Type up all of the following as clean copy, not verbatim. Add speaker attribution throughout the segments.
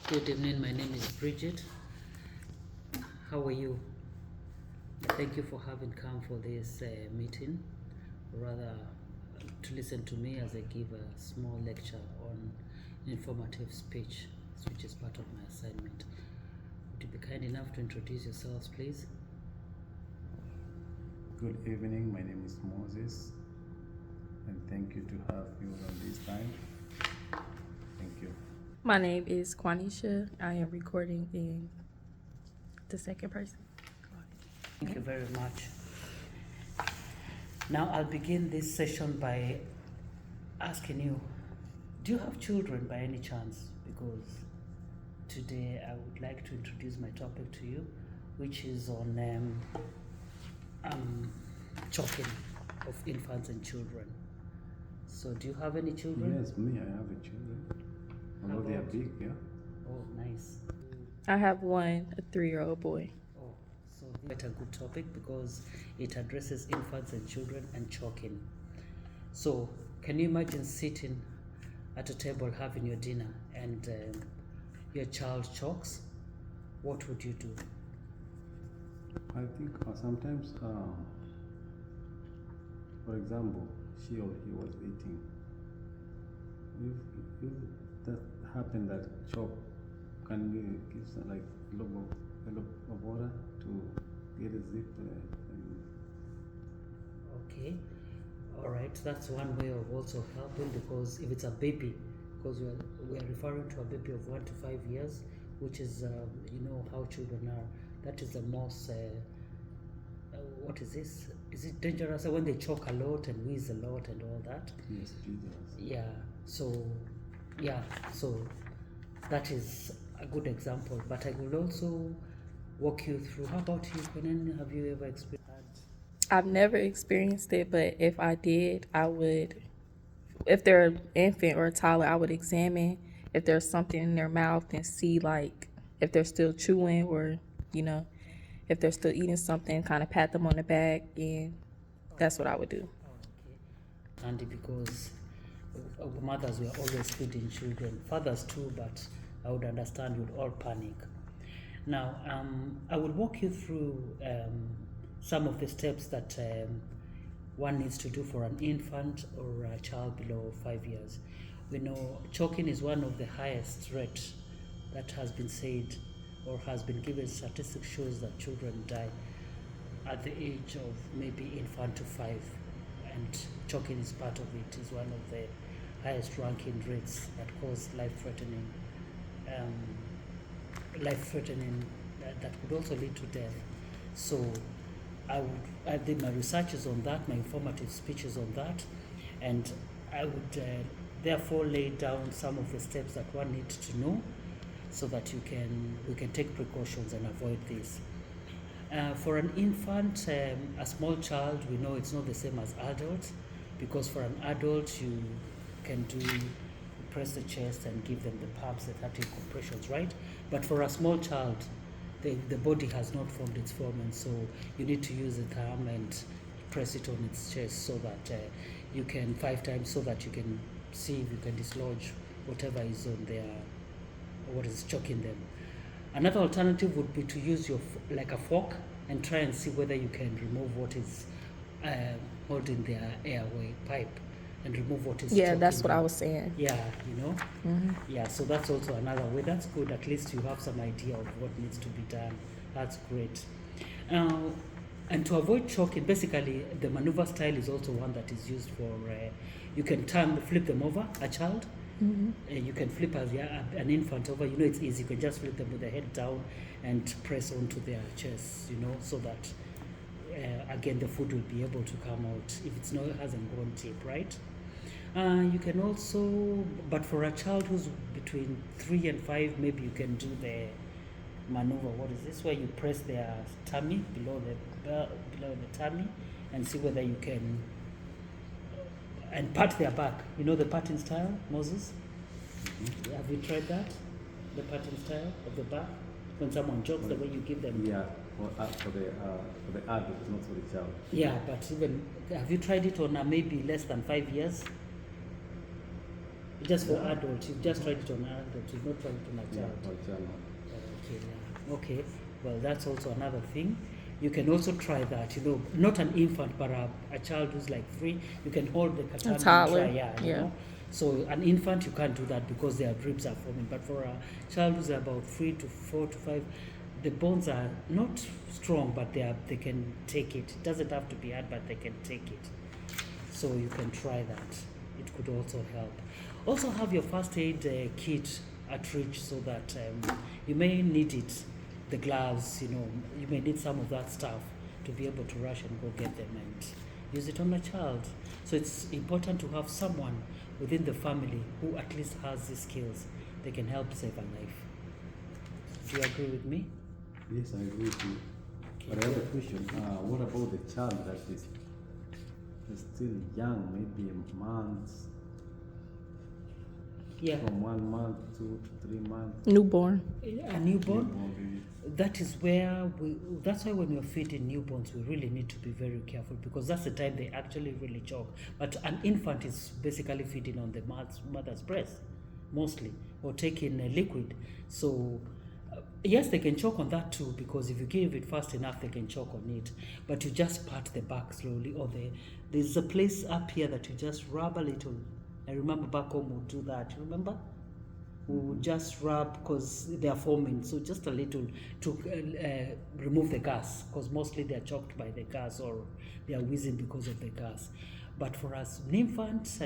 Speaker 1: Good evening, my name is Bridget. How are you? Thank you for having come for this meeting, rather to listen to me as I give a small lecture on informative speech, which is part of my assignment. Would you be kind enough to introduce yourselves, please?
Speaker 2: Good evening, my name is Moses, and thank you to have you on this time. Thank you.
Speaker 3: My name is Quanisha. I am recording in the second person.
Speaker 1: Thank you very much. Now I'll begin this session by asking you, do you have children by any chance? Because today I would like to introduce my topic to you, which is on choking of infants and children. So do you have any children?
Speaker 2: Yes, me, I have a children. Although they are
Speaker 1: about-
Speaker 2: big, yeah.
Speaker 1: Oh, nice.
Speaker 3: I have one, a 3-year-old boy.
Speaker 1: Oh, so quite a good topic because it addresses infants and children and choking. So, can you imagine sitting at a table having your dinner and your child chokes? What would you do?
Speaker 2: I think sometimes, for example, she or he was eating. If that happened, that chop, can we give some, like a lot of water to get a zip?
Speaker 1: Okay, all right, that's one way of also helping, because if it's a baby, because we are referring to a baby of 1 to 5 years, which is you know how children are. That is the most what is this? Is it dangerous when they choke a lot and wheeze a lot and all that?
Speaker 2: Yes, Jesus.
Speaker 1: Yeah. So that is a good example. But I will also walk you through. How about you, Conan? Have you ever experienced?
Speaker 3: I've never experienced it, but if I did, I would, if they're an infant or a toddler, I would examine if there's something in their mouth and see, like, if they're still chewing or, if they're still eating something, kind of pat them on the back, and that's what I would do.
Speaker 1: Okay. And because mothers were always feeding children, fathers too, but I would understand you'd all panic. Now, I will walk you through some of the steps that one needs to do for an infant or a child below 5 years. We know choking is one of the highest rate that has been said or has been given. Statistics shows that children die at the age of maybe infant to 5, and choking is part of it. Is one of the highest ranking rates that cause life-threatening that could also lead to death. So I did my researches on that, my informative speeches on that, and I would therefore lay down some of the steps that one needs to know so that we can take precautions and avoid this. For an infant, a small child, we know it's not the same as adults, because for an adult you can press the chest and give them the pumps, the 30 compressions, right? But for a small child, the body has not formed its foramen, so you need to use the thumb and press it on its chest so that you can 5 times, so that you can see if you can dislodge whatever is on their, what is choking them. Another alternative would be to use like a fork and try and see whether you can remove what is holding their airway pipe and remove what is choking
Speaker 3: That's what
Speaker 1: them.
Speaker 3: I was saying.
Speaker 1: Yeah, Yeah, so that's also another way. That's good. At least you have some idea of what needs to be done. That's great. And to avoid choking, basically the maneuver style is also one that is used for, you can flip them over, a child. You can flip an infant over. It's easy. You can just flip them with the head down and press onto their chests, so that again the food will be able to come out if it hasn't gone deep, right? You can also, but for a child who's between 3 and 5, maybe you can do the maneuver. What is this? Where you press their tummy below the tummy and see whether you can, and pat their back. The patting style, Moses? Have you tried that? The patting style of the back? When someone jokes, the way you give them.
Speaker 2: Yeah, for the adult, not for the child.
Speaker 1: Yeah, but even, have you tried it on maybe less than 5 years? Just for adults. You just tried it on adults. You've not tried it on a
Speaker 2: Yeah,
Speaker 1: child.
Speaker 2: for child.
Speaker 1: Okay, yeah. Okay. Well, that's also another thing. You can also try that. Not an infant, but a child who's like 3. You can hold the katana and
Speaker 3: toddler,
Speaker 1: try. Yeah. You
Speaker 3: yeah.
Speaker 1: know. So an infant you can't do that because their ribs are forming. But for a child who's about 3 to 4 to 5, the bones are not strong, but they can take it. It doesn't have to be hard, but they can take it. So you can try that. It could also help. Also have your first aid kit at reach so that you may need it. The gloves, you may need some of that stuff to be able to rush and go get them and use it on a child. So it's important to have someone within the family who at least has these skills. They can help save a life. Do you agree with me?
Speaker 2: Yes, I agree with you. But I have a question. What about the child that is still young, maybe a month,
Speaker 1: Yeah.
Speaker 2: from 1 month, 2 to 3 months?
Speaker 3: Newborn.
Speaker 1: A newborn.
Speaker 2: Maybe.
Speaker 1: That's why when we're feeding newborns, we really need to be very careful because that's the time they actually really choke. But an infant is basically feeding on the mother's breast, mostly, or taking a liquid. So, yes, they can choke on that too because if you give it fast enough, they can choke on it. But you just pat the back slowly, or there's a place up here that you just rub a little. I remember back home we'd do that. You remember? We would just rub because they are forming, so just a little to remove the gas because mostly they are choked by the gas or they are wheezing because of the gas. But for us infants,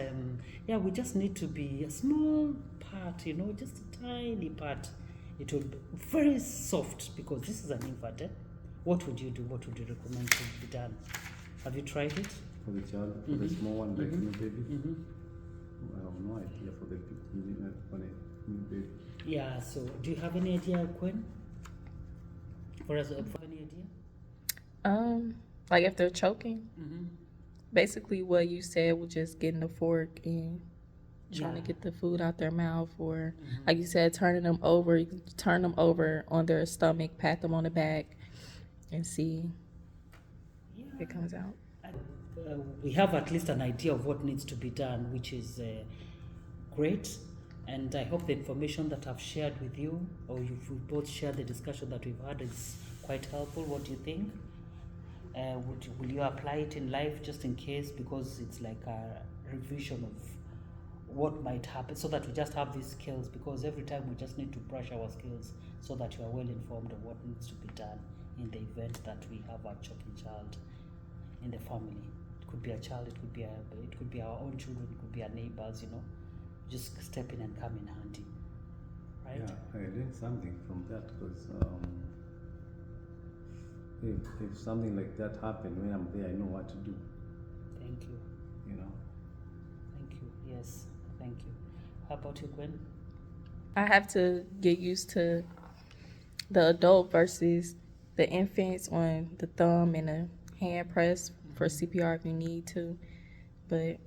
Speaker 1: we just need to be a small part, just a tiny part. It will be very soft because this is an infant. What would you do? What would you recommend to be done? Have you tried it?
Speaker 2: For the child, for the small one, like new baby?
Speaker 1: Mm-hmm.
Speaker 2: I have no idea for the new baby.
Speaker 1: Yeah, so do you have any idea, Gwen? For us, any idea?
Speaker 3: Like if they're choking,
Speaker 1: Mm-hmm.
Speaker 3: basically what you said was just getting the fork and trying to
Speaker 1: Yeah.
Speaker 3: get the food out their mouth, or like you said, turn them over on their stomach, pat them on the back, and see if it comes out.
Speaker 1: We have at least an idea of what needs to be done, which is great. And I hope the information that I've shared with you, or we both shared the discussion that we've had, is quite helpful. What do you think? Will you apply it in life just in case? Because it's like a revision of what might happen, so that we just have these skills. Because every time we just need to brush our skills so that you are well informed of what needs to be done in the event that we have a choking child in the family. It could be a child, it could be our own children, it could be our neighbors. Just step in and come in handy, right?
Speaker 2: Yeah, I learned something from that because if something like that happened when I'm there, I know what to do.
Speaker 1: Thank you. Thank you. Yes, thank you. How about you, Gwen?
Speaker 3: I have to get used to the adult versus the infants on the thumb and the hand press for CPR if you need to. But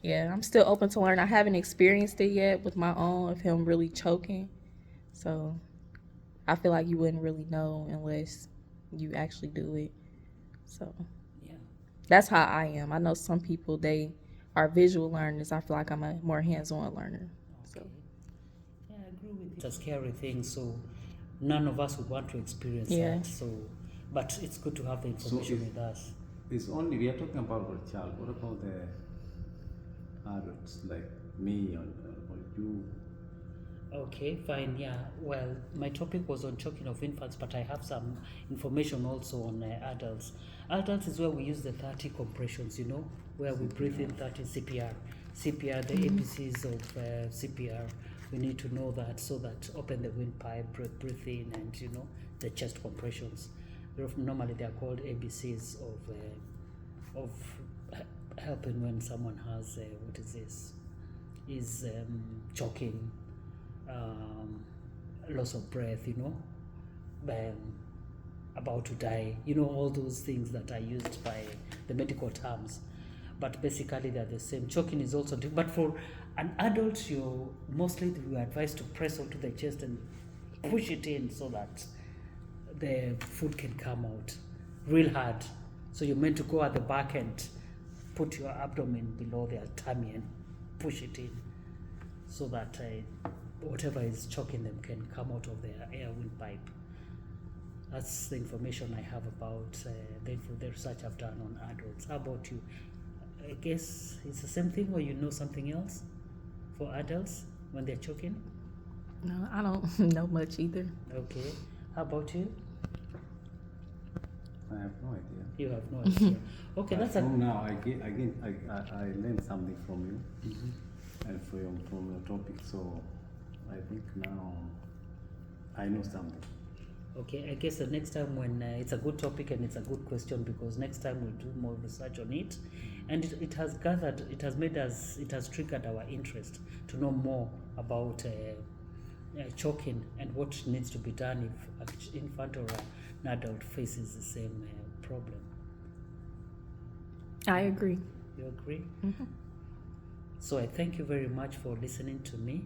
Speaker 3: yeah, I'm still open to learn. I haven't experienced it yet with my own of him really choking. So I feel like you wouldn't really know unless you actually do it. So
Speaker 1: Yeah.
Speaker 3: that's how I am. I know some people, they are visual learners. I feel like I'm a more hands-on learner. So
Speaker 1: Okay. Yeah, I agree with you. It's a scary thing, so none of us would want to experience
Speaker 3: Yeah.
Speaker 1: that. So, but it's good to have the information with us.
Speaker 2: It's only, we are talking about our child. What about the adults like me or you?
Speaker 1: Okay, fine. Yeah. Well, my topic was on choking of infants, but I have some information also on adults. Adults is where we use the 30 compressions, where we breathe in 30 CPR. CPR, the ABCs of CPR. We need to know that, so that open the windpipe, breathe in, and the chest compressions. Normally they are called ABCs of helping when someone has choking, loss of breath, about to die, all those things that are used by the medical terms. But basically they're the same. Choking is also different. But for an adult, you are advised to press onto the chest and push it in so that the food can come out real hard. So you're meant to go at the back and put your abdomen below their tummy and push it in. so that whatever is choking them can come out of their air windpipe. That's the information I have about the research I've done on adults. How about you? I guess it's the same thing, or you know something else for adults when they're choking?
Speaker 3: No, I don't know much either.
Speaker 1: Okay. How about you?
Speaker 2: I have no idea.
Speaker 1: You have no idea. Okay,
Speaker 2: But
Speaker 1: that's a
Speaker 2: from now, I learned something from you and from your topic. So I think now I know something.
Speaker 1: okay. I guess the next time when it's a good topic and it's a good question, because next time we'll do more research on it, and it has gathered, it has made us, it has triggered our interest to know more about choking and what needs to be done if an infant or an adult faces the same problem.
Speaker 3: I agree.
Speaker 1: You agree?
Speaker 3: Mm-hmm.
Speaker 1: So I thank you very much for listening to me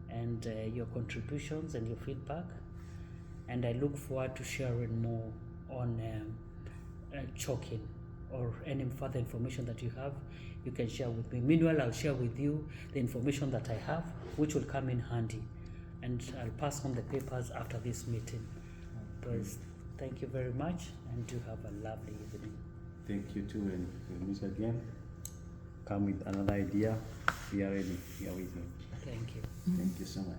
Speaker 1: and your contributions and your feedback. And I look forward to sharing more on choking, or any further information that you have, you can share with me. Meanwhile, I'll share with you the information that I have, which will come in handy. And I'll pass on the papers after this meeting. But thank you very much, and do have a lovely evening.
Speaker 2: Thank you too, and we'll meet again. Come with another idea. We are ready. We are waiting.
Speaker 1: Thank you.
Speaker 2: Thank you so much.